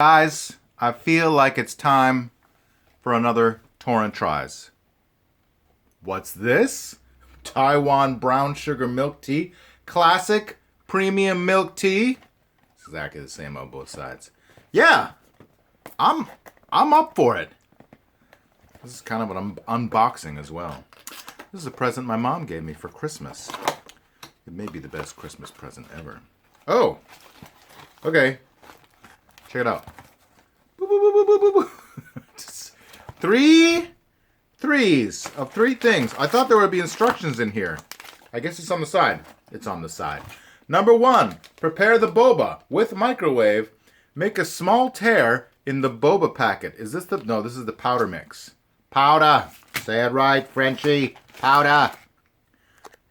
Guys, I feel like it's time for another torrent tries. What's this? Taiwan brown sugar milk tea. Classic premium milk tea. It's exactly the same on both sides. Yeah, I'm up for it. This is kind of an unboxing as well. This is a present my mom gave me for Christmas. It may be the best Christmas present ever. Oh, okay. Check it out. Boop, boop, boop, boop, boop, boop. Three threes of three things. I thought there would be instructions in here. I guess it's on the side. It's on the side. Number 1, prepare the boba with microwave. Make a small tear in the boba packet. Is this the... No, this is the powder mix. Powder. Say it right, Frenchie. Powder.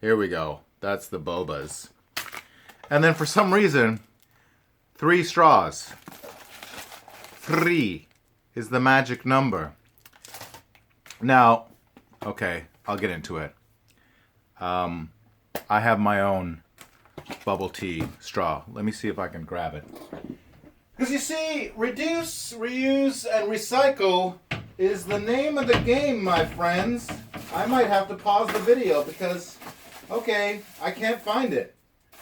Here we go. That's the bobas. And then for some reason, 3 straws. 3 is the magic number. Now, okay, I'll get into it. I have my own bubble tea straw. Let me see if I can grab it. Because you see, reduce, reuse, and recycle is the name of the game, my friends. I might have to pause the video because, okay, I can't find it.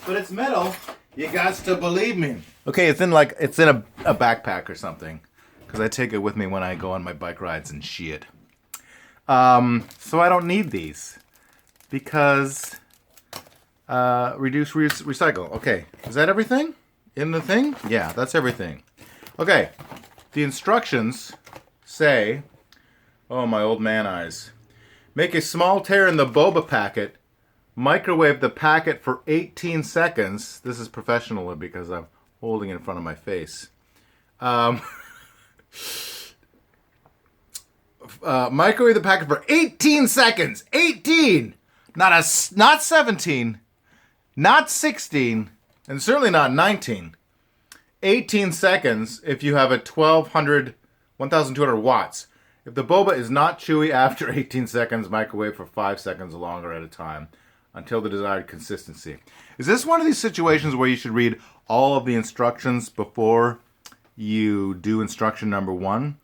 But it's metal. You got to believe me. Okay, it's in a backpack or something. Because I take it with me when I go on my bike rides and shit. So I don't need these. Because reduce, reuse, recycle. Okay, is that everything in the thing? Yeah, that's everything. Okay, the instructions say, oh, my old man eyes. Make a small tear in the boba packet. Microwave the packet for 18 seconds. This is professional because I'm holding it in front of my face. Microwave the packet for 18 seconds. 18! Not 17, not 16, and certainly not 19. 18 seconds if you have a 1200 watts. If the boba is not chewy after 18 seconds, microwave for 5 seconds longer at a time until the desired consistency. Is this one of these situations where you should read all of the instructions before you do instruction number 1?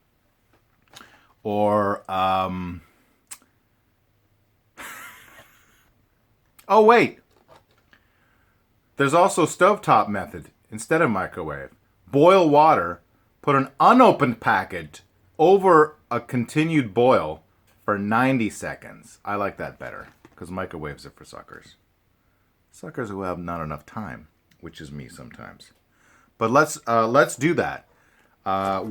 Or, oh wait. There's also stovetop method instead of microwave. Boil water, put an unopened packet over a continued boil for 90 seconds. I like that better because microwaves are for suckers. Suckers who have not enough time, which is me sometimes. But let's do that. I'm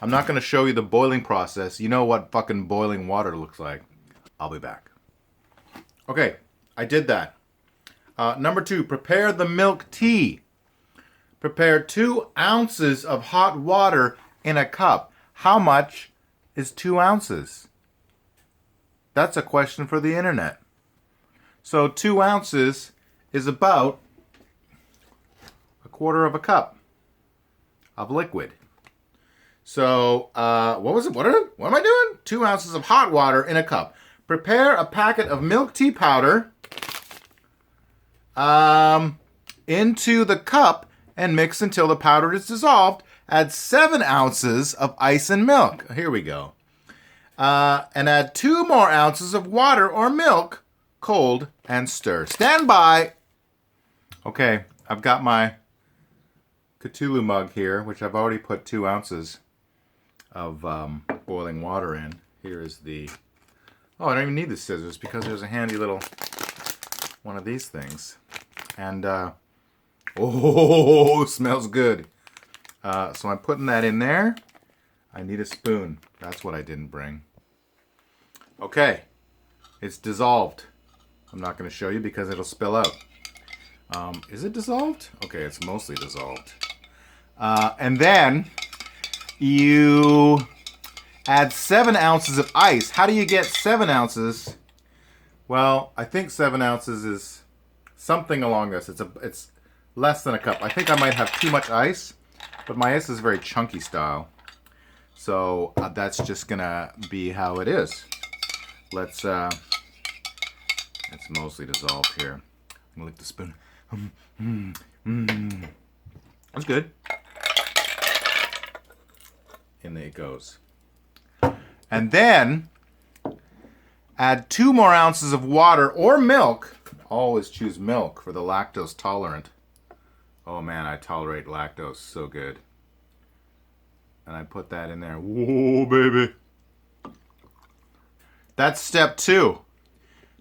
not gonna show you the boiling process. You know what fucking boiling water looks like. I'll be back. Okay, I did that. Number 2, prepare the milk tea. Prepare 2 ounces of hot water in a cup. How much is 2 ounces? That's a question for the internet. So 2 ounces is about a quarter of a cup of liquid. So, what was it? What am I doing? 2 ounces of hot water in a cup. Prepare a packet of milk tea powder into the cup and mix until the powder is dissolved. Add 7 ounces of ice and milk. Here we go. And add 2 more ounces of water or milk, cold, and stir. Stand by. Okay, I've got my Cthulhu mug here, which I've already put 2 ounces of boiling water in. Here is the... Oh, I don't even need the scissors because there's a handy little one of these things. And, oh, smells good. So I'm putting that in there. I need a spoon. That's what I didn't bring. Okay. It's dissolved. I'm not going to show you because it'll spill out. Is it dissolved? Okay, it's mostly dissolved. And then you add 7 ounces of ice. How do you get 7 ounces? Well, I think 7 ounces is something along this. It's less than a cup. I think I might have too much ice, but my ice is very chunky style. So that's just gonna be how it is. It's mostly dissolved here. I'm gonna lick the spoon. That's good. in it goes. And then add 2 more ounces of water or milk. Always choose milk for the lactose tolerant. Oh man, I tolerate lactose so good. And I put that in there. Whoa, baby. That's step 2.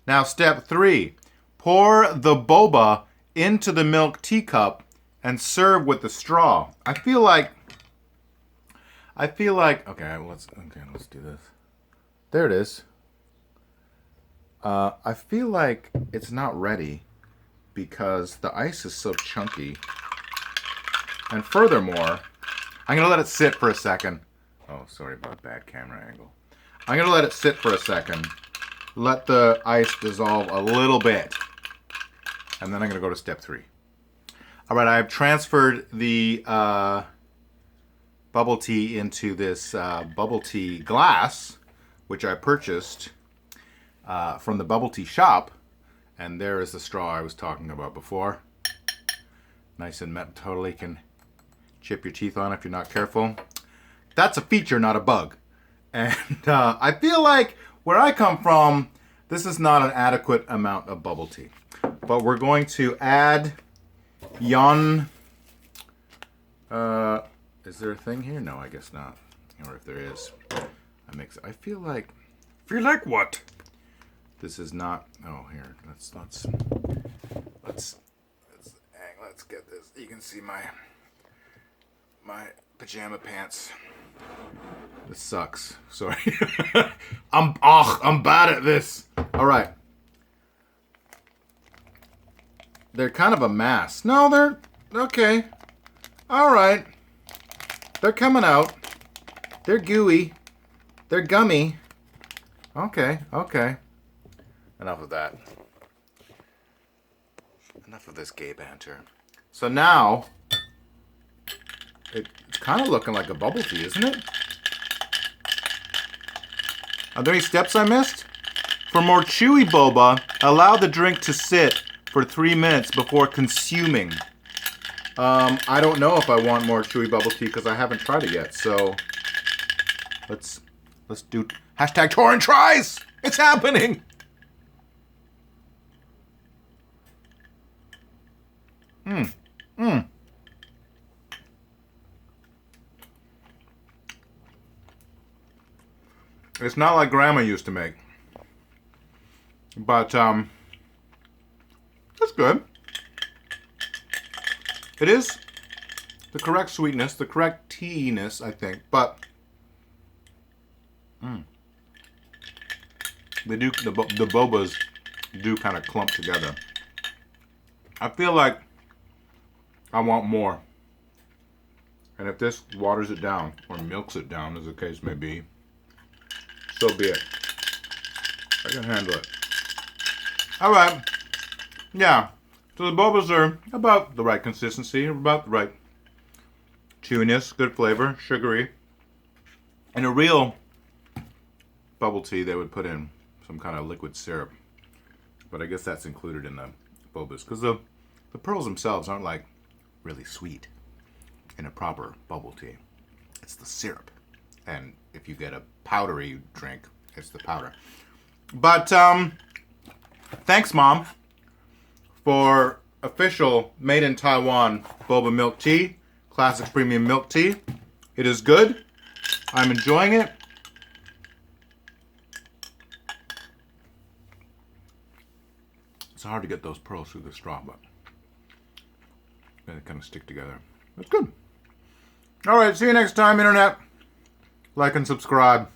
Now step 3. Pour the boba into the milk teacup and serve with the straw. I feel like okay, let's do this. There it is. I feel like it's not ready because the ice is so chunky. And furthermore, I'm going to let it sit for a second. Oh, sorry about bad camera angle. I'm going to let it sit for a second. Let the ice dissolve a little bit. And then I'm going to go to step 3. All right, I've transferred the bubble tea into this bubble tea glass, which I purchased from the bubble tea shop. And there is the straw I was talking about before. Nice and totally can chip your teeth on if you're not careful. That's a feature, not a bug. And I feel like where I come from, this is not an adequate amount of bubble tea. But we're going to add is there a thing here? No, I guess not. Or if there is, I feel like what? This is not. Oh, here. Let's get this. You can see my pajama pants. This sucks. Sorry. I'm bad at this. All right. They're kind of a mass. No, they're okay. All right. They're coming out. They're gooey. They're gummy. Okay. Enough of that. Enough of this gay banter. So now, it's kind of looking like a bubble tea, isn't it? Are there any steps I missed? For more chewy boba, allow the drink to sit for 3 minutes before consuming. I don't know if I want more chewy bubble tea because I haven't tried it yet. So let's do #Torin tries. It's happening. It's not like Grandma used to make, but it's good. It is the correct sweetness, the correct tea-ness, I think, but they do the bobas do kind of clump together. I feel like I want more, and if this waters it down or milks it down, as the case may be, so be it. I can handle it. All right, yeah. So the bobas are about the right consistency, about the right chewiness, good flavor, sugary. In a real bubble tea, they would put in some kind of liquid syrup. But I guess that's included in the bobas. Because the pearls themselves aren't like really sweet in a proper bubble tea. It's the syrup. And if you get a powdery drink, it's the powder. But thanks, Mom, for official made in Taiwan boba milk tea, classic premium milk tea. It is good. I'm enjoying it. It's hard to get those pearls through the straw, but they kind of stick together. It's good. All right, see you next time, Internet. Like and subscribe.